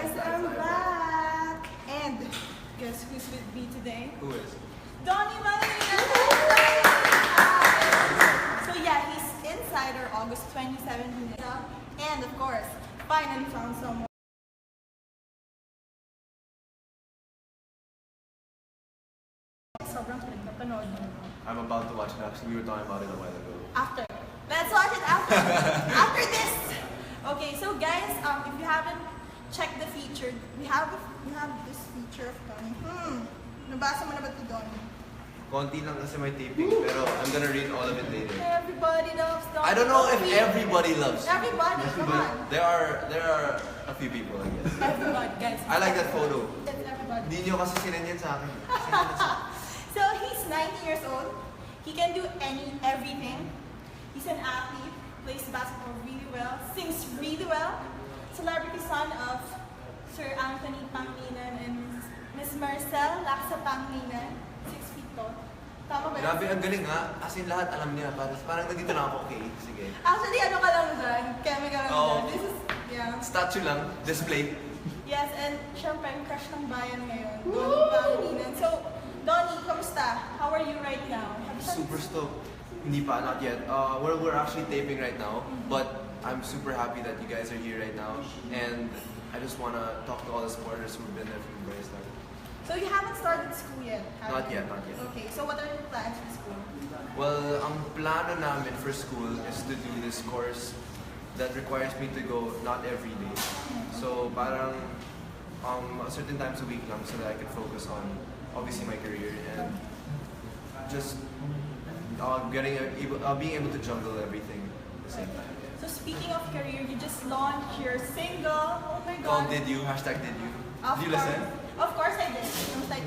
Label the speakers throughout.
Speaker 1: guys, I'm back! And guess who's with me today?
Speaker 2: Who is?
Speaker 1: Donnie Malina! So yeah, he's inside our August 2017 and of course, finally found someone. Sobrang kulit na panood mo.
Speaker 2: I'm about to watch it actually. We were talking about it a while ago.
Speaker 1: After. Let's watch it after. After this. Okay, so guys, if you haven't checked the feature, we have this feature of Donnie. Nabasa mo na ba ito, Donnie?
Speaker 2: Konti lang kasi may taping, pero I'm gonna read all of it later.
Speaker 1: Everybody loves Donnie.
Speaker 2: I don't know if everybody loves it.
Speaker 1: Everybody, come
Speaker 2: But
Speaker 1: on.
Speaker 2: there are a few people, I guess.
Speaker 1: Everybody, guys.
Speaker 2: I like that photo.
Speaker 1: It's everybody.
Speaker 2: Hindi nyo kasi sinend yan sa akin.
Speaker 1: So he's 19 years old. He can do everything. He's an athlete, plays basketball really well, sings really well. Celebrity son of Sir Anthony Pangilinan and Miss Marcel Laksa Pangilinan, 6 feet tall. Tama ba yun?
Speaker 2: Grabe, ang galing ha. As in, lahat alam niya. Parang nandito na ako, okay? Sige.
Speaker 1: Actually, ano ka lang dyan? Chemical lang
Speaker 2: Oo.
Speaker 1: dyan. This is, yeah.
Speaker 2: Statue lang, display.
Speaker 1: Yes, and syempre, crush ng bayan ngayon. Donnie Pangilinan. So, Donnie, kamusta? How are you right now?
Speaker 2: Super stoked. Hindi pa, not yet. We're actually taping right now, but I'm super happy that you guys are here right now. And I just want to talk to all the supporters who've been there from the very start.
Speaker 1: So you haven't started school yet?
Speaker 2: Not yet, not yet.
Speaker 1: Okay, so what are your plans for school?
Speaker 2: Well, ang plano namin for school is to do this course that requires me to go not every day. So parang certain times a week lang so that I can focus on obviously my career and just being able to juggle everything at the same time.
Speaker 1: So speaking of career, you just launched your single. Oh my
Speaker 2: Oh,
Speaker 1: god.
Speaker 2: did you? Hashtag did you?
Speaker 1: Of
Speaker 2: Did you
Speaker 1: course.
Speaker 2: listen?
Speaker 1: Of course I did. I was like,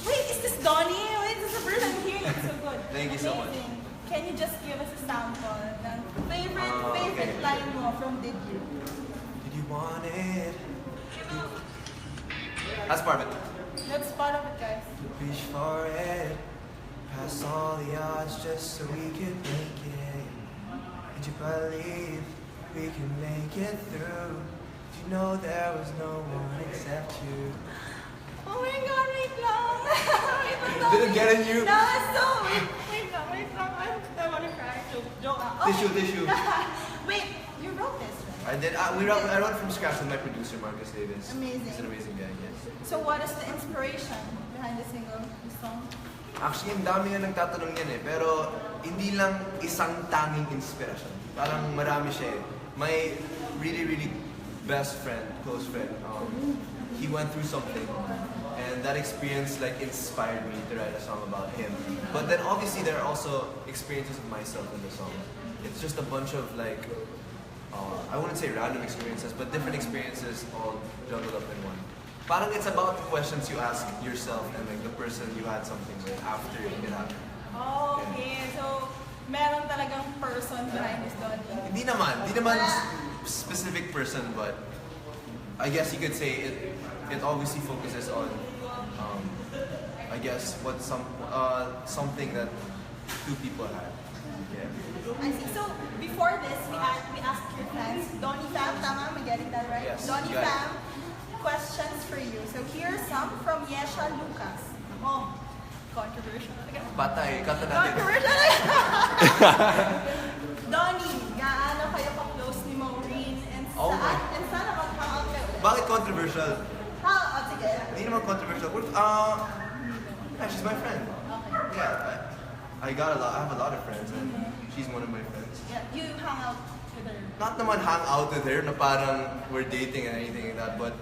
Speaker 1: wait, is this Donnie? Wait, this is the first time hearing it. So good.
Speaker 2: Thank you so much.
Speaker 1: Amazing. Can you just give us a sample ng favorite
Speaker 2: Okay.
Speaker 1: line mo from Did You?
Speaker 2: Did you want it? That's part of it.
Speaker 1: That's part of it, guys.
Speaker 2: Reach for it, past all the odds just so we can make it. Did you believe we can make it through? Did you know there was no one except you?
Speaker 1: Oh my god, wait lang. Wait lang.
Speaker 2: Did it get in you?
Speaker 1: No, so wait lang. I wanna cry. Joke lang.
Speaker 2: Tissue, tissue.
Speaker 1: Wait, you wrote this, right?
Speaker 2: I did. I wrote from scratch with my producer Marcus Davis.
Speaker 1: Amazing.
Speaker 2: He's an amazing guy. Yes.
Speaker 1: So what is the inspiration behind the single, the song?
Speaker 2: Actually, ang dami nga nagtatanong yan eh. Pero hindi lang isang tanging inspirasyon. Parang marami siya eh. My really, really best friend, close friend, he went through something. And that experience like inspired me to write a song about him. But then obviously there are also experiences of myself in the song. It's just a bunch of like, I wouldn't say random experiences, but different experiences all juggled up in one. Parang it's about the questions you ask yourself and like the person you had something with after it happened.
Speaker 1: Oh, okay. So meron talagang person behind this Donnie.
Speaker 2: Hindi naman specific person, but I guess you could say it obviously focuses on I guess what something that two people had. Yeah.
Speaker 1: I see. So before this, we asked your fans, Donnie fam, tama? Am I getting that right?
Speaker 2: Yes,
Speaker 1: Donnie
Speaker 2: you got it.
Speaker 1: fam, questions for you. So here are some from Yesha Lucas. Oh, controversial.
Speaker 2: Patay, kata natin.
Speaker 1: Controversial. Donnie, gaano kayo ka-close ni Maureen and
Speaker 2: Oh my.
Speaker 1: and sana mag-hangout kayo?
Speaker 2: Bakit controversial?
Speaker 1: Sige.
Speaker 2: Hindi naman controversial. Yeah, she's my friend.
Speaker 1: Okay.
Speaker 2: Yeah, I have a lot of friends and she's one of my friends.
Speaker 1: Yeah, you hang out with her.
Speaker 2: Not naman hang out with her na parang we're dating and anything like that, but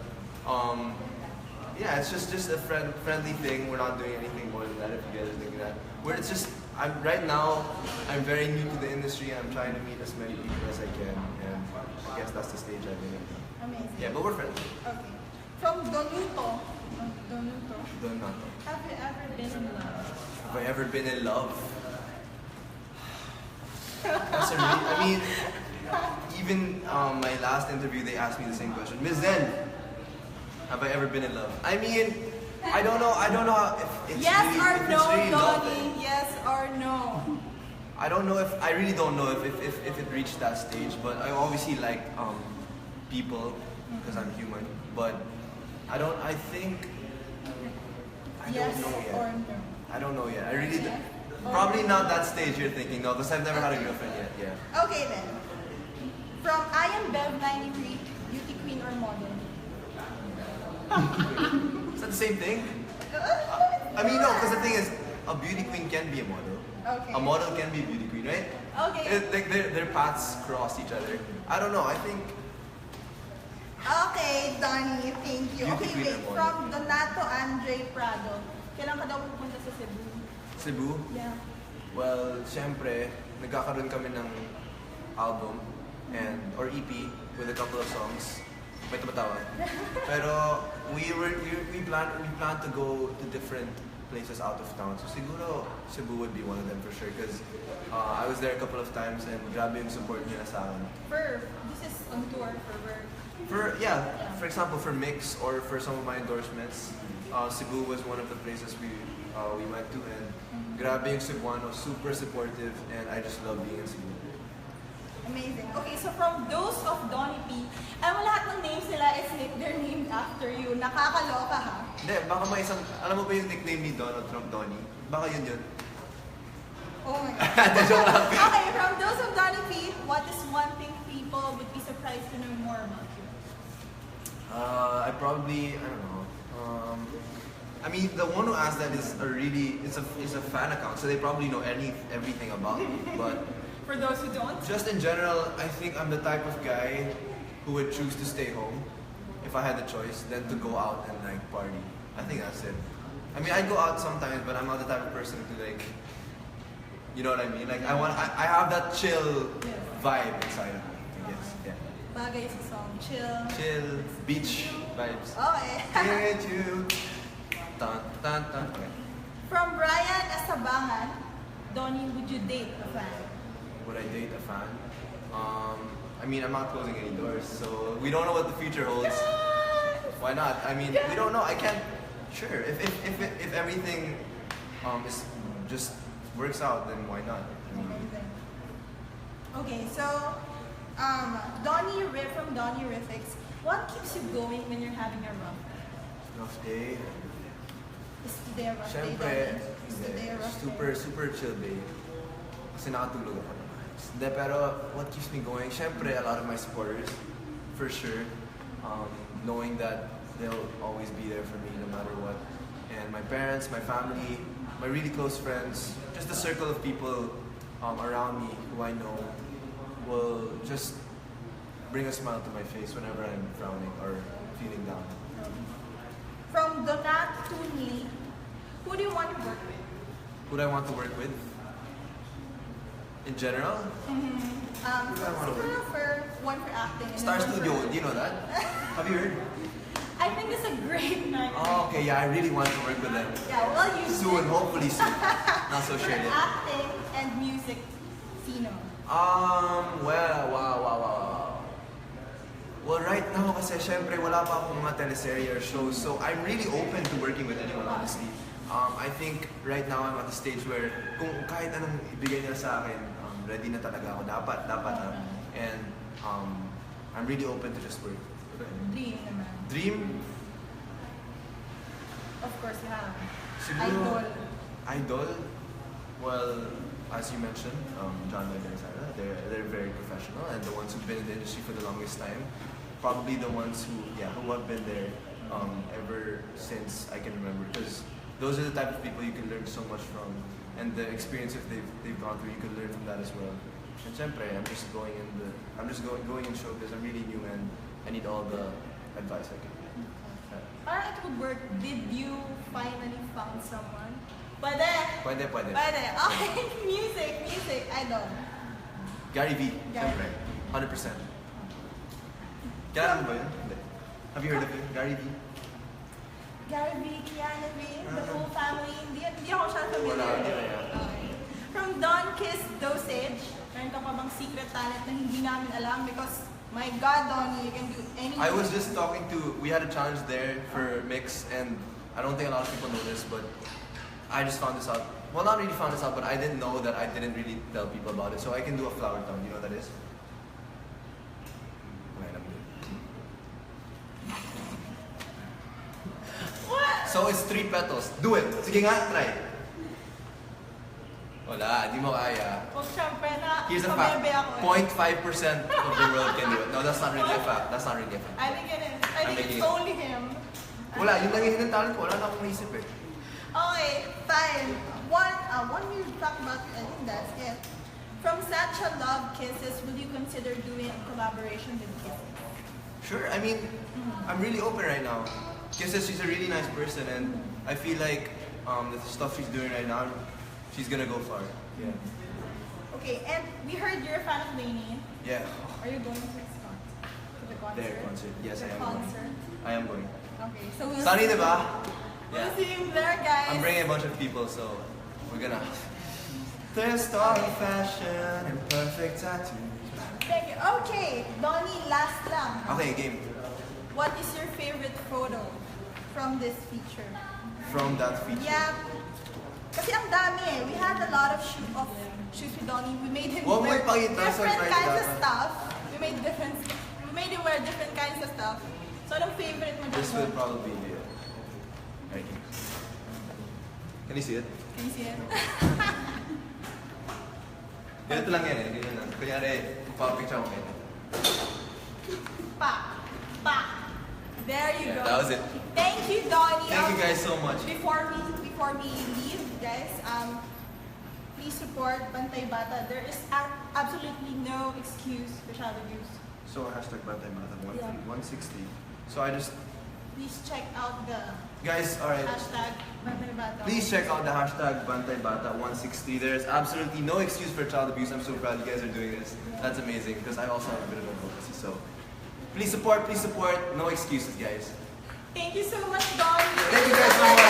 Speaker 2: yeah, it's just a friendly thing. We're not doing anything more than that if you guys are thinking that. Where it's just right now I'm very new to the industry. I'm trying to meet as many people as I can, and I guess that's the stage I've been in.
Speaker 1: Amazing.
Speaker 2: Yeah, but we're friends.
Speaker 1: Okay. From Donuto.
Speaker 2: Donato.
Speaker 1: Have you ever been in love?
Speaker 2: Have I ever been in love? I mean, even my last interview, they asked me the same question. Ms. Zen, have I ever been in love? I mean, I don't know if it's
Speaker 1: Yes
Speaker 2: really,
Speaker 1: or
Speaker 2: if
Speaker 1: no,
Speaker 2: it's really love.
Speaker 1: Donnie? Yes or no?
Speaker 2: I really don't know if it reached that stage, but I obviously like people because I'm human. But I don't. I think I
Speaker 1: Yes
Speaker 2: don't know
Speaker 1: or
Speaker 2: yet.
Speaker 1: no?
Speaker 2: I don't know yet. I really
Speaker 1: Yes
Speaker 2: probably
Speaker 1: or
Speaker 2: not that stage you're thinking. No, because I've never had a girlfriend yet. Yeah.
Speaker 1: Okay then. From I am Bev 93, beauty queen or model?
Speaker 2: Is that the same thing? I mean, no, because the thing is, a beauty queen can be a model.
Speaker 1: Okay.
Speaker 2: A model can be a beauty queen, right?
Speaker 1: Okay.
Speaker 2: Like their paths cross each other. I don't know. I think
Speaker 1: Okay, Donnie, thank you.
Speaker 2: Beauty
Speaker 1: Okay,
Speaker 2: queen
Speaker 1: wait.
Speaker 2: or model?
Speaker 1: From Donato Andre Prado. Kailan ka daw pupunta sa Cebu?
Speaker 2: Cebu.
Speaker 1: Yeah.
Speaker 2: Well, syempre, nagkakaroon kami ng album and or EP with a couple of songs. May tumatawa. Pero we plan to go to different places out of town. So siguro Cebu would be one of them for sure because I was there a couple of times and grabe yung support nila sa akin.
Speaker 1: This is on tour for work.
Speaker 2: For example, for Mix or for some of my endorsements, Cebu was one of the places we went to and grabe yung Cebuano, super supportive and I just love being in Cebu.
Speaker 1: Amazing. Okay, so from those of Donnie P, alam mo lahat ng names nila they're named after you. Nakakaloka ha?
Speaker 2: Hindi, baka may isang, alam mo ba yung nickname ni Donald Trump, Donnie? Baka yun yun.
Speaker 1: Oh my God.
Speaker 2: Joke lang.
Speaker 1: Okay, from those of Donnie P, what is one thing people would be surprised to know more about you?
Speaker 2: I don't know. I mean, the one who asked that is a fan account, so they probably know everything about me. But
Speaker 1: For those who don't?
Speaker 2: just in general, I think I'm the type of guy who would choose to stay home if I had the choice than to go out and like party. I think that's it. I mean, I go out sometimes, but I'm not the type of person to like, you know what I mean? Like I have that chill vibe inside of me. I guess, yeah.
Speaker 1: Bagay sa song.
Speaker 2: Chill, beach vibes.
Speaker 1: Okay.
Speaker 2: Get you. Tan, tan, tan. Okay.
Speaker 1: From Brian Asabangan, Donnie, would you date a fan?
Speaker 2: Would I date a fan? I mean, I'm not closing any doors, so we don't know what the future holds. Why not? I mean, we don't know. I can't. Sure, if everything is just works out, then why not? I mean,
Speaker 1: Amazing. Okay, so from Donnie Riffix, what keeps you going when you're having a
Speaker 2: rough day.
Speaker 1: Is today a rough day,
Speaker 2: Siyempre,
Speaker 1: Donnie? Is today a rough
Speaker 2: super chill day. Kasi nakatulog ako naman. Hindi, pero what keeps me going? Siyempre, a lot of my supporters, for sure. Knowing that they'll always be there for me no matter what. And my parents, my family, my really close friends, just the circle of people around me who I know will just bring a smile to my face whenever I'm frowning or feeling down.
Speaker 1: From Donat Tunli, who do you want to work with?
Speaker 2: Who do I want to work with? In general?
Speaker 1: Siguro for acting. and
Speaker 2: Star
Speaker 1: one for-
Speaker 2: Studio, do you know that? Have you heard?
Speaker 1: I think it's a great night.
Speaker 2: Oh, okay, yeah, I really want to work with them.
Speaker 1: Yeah, well, you
Speaker 2: Soon, hopefully soon. Not so sure yet.
Speaker 1: Acting and music, sino?
Speaker 2: Wow. Well, right now, kasi syempre wala pa akong mga teleserye or shows, so I'm really open to working with anyone, honestly. I think right now I'm at the stage where kung kahit anong ibigay nila sa akin, ready na talaga ako. Dapat na. And I'm really open to just work.
Speaker 1: Dream naman.
Speaker 2: Dream?
Speaker 1: Of course, you have.
Speaker 2: Siguro,
Speaker 1: Idol.
Speaker 2: Idol? Well, as you mentioned, John Lloyd and Sarah, they're very professional and the ones who've been in the industry for the longest time. Probably the ones who have been there ever since I can remember. Because those are the type of people you can learn so much from. And the experiences they've gone through, you can learn from that as well. And syempre, I'm just going in showbiz. I'm really new and I need all the advice I can get.
Speaker 1: Parang it would work. Did you finally found someone? Pwede.
Speaker 2: Pwede.
Speaker 1: Okay, music, idol.
Speaker 2: Gary V,
Speaker 1: Gary.
Speaker 2: syempre. 100%. Kilala mo ba yun? Hindi. Have you heard of him? Gary V?
Speaker 1: Gary V, Kiana V, the whole family. Hindi ako siya familiar.
Speaker 2: Wala, hindi kaya.
Speaker 1: Okay. From Don Kiss Dosage, meron ka pa bang secret talent na hindi namin alam? Because, my God, Donnie, you can do anything.
Speaker 2: I was just we had a challenge there for Mix, and I don't think a lot of people know this, but I just found this out. Well, not really found this out, but I didn't know that I didn't really tell people about it. So I can do a flower tongue. You know what that is? Okay, let me do it. So it's 3 petals. Do it. Sige nga, try. Wala, di mo kaya.
Speaker 1: Well, syempre na
Speaker 2: Here's a fact.
Speaker 1: pabebe ako eh.
Speaker 2: 0.5% of the world can do it. No, that's not really a fact. That's not really a fact.
Speaker 1: I think it is. I think
Speaker 2: making
Speaker 1: it's
Speaker 2: it.
Speaker 1: only him.
Speaker 2: Wala, yun lang yung hidden talent ko. Wala na akong naisip eh.
Speaker 1: Okay, fine. One you talk about, I think that's it. From Such a Love Kisses, will you consider doing a collaboration with Kisses?
Speaker 2: Sure, I mean, I'm really open right now. Kisses, she's a really nice person and I feel like the stuff she's doing right now, she's gonna go far. Yeah.
Speaker 1: Okay, and we heard you're a fan of Lainey.
Speaker 2: Yeah.
Speaker 1: Are you going to his concert? To the concert?
Speaker 2: Their concert. Yes, I
Speaker 1: The
Speaker 2: am going.
Speaker 1: concert.
Speaker 2: I am going.
Speaker 1: Okay, so we'll
Speaker 2: Sunny,
Speaker 1: see.
Speaker 2: diba?
Speaker 1: We'll see him there, guys.
Speaker 2: I'm bringing a bunch of people, so we're gonna. Their star of fashion and perfect tattoos.
Speaker 1: Thank you. Okay, Donnie, last lang.
Speaker 2: Okay, game.
Speaker 1: What is your favorite photo from this feature?
Speaker 2: From that feature.
Speaker 1: Yeah. Kasi ang dami eh. We had a lot of shoot with Donnie. We made him
Speaker 2: Huwag mo
Speaker 1: wear
Speaker 2: ipakita,
Speaker 1: different
Speaker 2: surprise
Speaker 1: kinds of
Speaker 2: dapat.
Speaker 1: stuff. We made him wear different kinds of stuff. So anong favorite mo
Speaker 2: This
Speaker 1: dyan?
Speaker 2: will probably be it. Right here. Can you see it?
Speaker 1: Can you see it?
Speaker 2: Ganito lang yan eh. Ganyan lang. Kunyari, picture ako ngayon.
Speaker 1: Pa. Pa. There you
Speaker 2: Yeah,
Speaker 1: go.
Speaker 2: that was it.
Speaker 1: Thank you, Donnie.
Speaker 2: Thank you guys so much.
Speaker 1: Before we leave, guys, please support Bantay Bata. There is absolutely no excuse for child abuse.
Speaker 2: So hashtag Bantay Bata
Speaker 1: Yeah.
Speaker 2: 160. So I just,
Speaker 1: Please check out the
Speaker 2: guys, alright.
Speaker 1: hashtag Bantay Bata.
Speaker 2: Please check out the hashtag Bantay Bata 160. There's absolutely no excuse for child abuse. I'm so proud you guys are doing this. That's amazing because I also have a bit of advocacy. So please support, no excuses, guys.
Speaker 1: Thank you so much, Donnie.
Speaker 2: Thank you guys so much.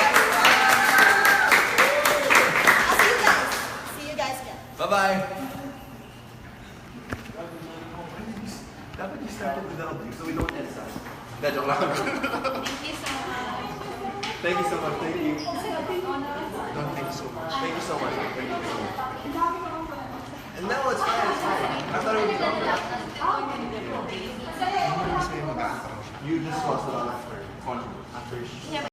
Speaker 1: I'll see you guys. See you guys again.
Speaker 2: Bye-bye. Dapat you started without you so we don't end up. Joke lang.
Speaker 3: Thank you so much.
Speaker 2: Thank you so much. Thank you.
Speaker 4: Don't think so much.
Speaker 2: Thank you so much. Thank you. No, it's fine. It's fine. I thought it would be longer.
Speaker 4: Kasi mag-aantara siya.
Speaker 2: You just lost a lot of
Speaker 4: After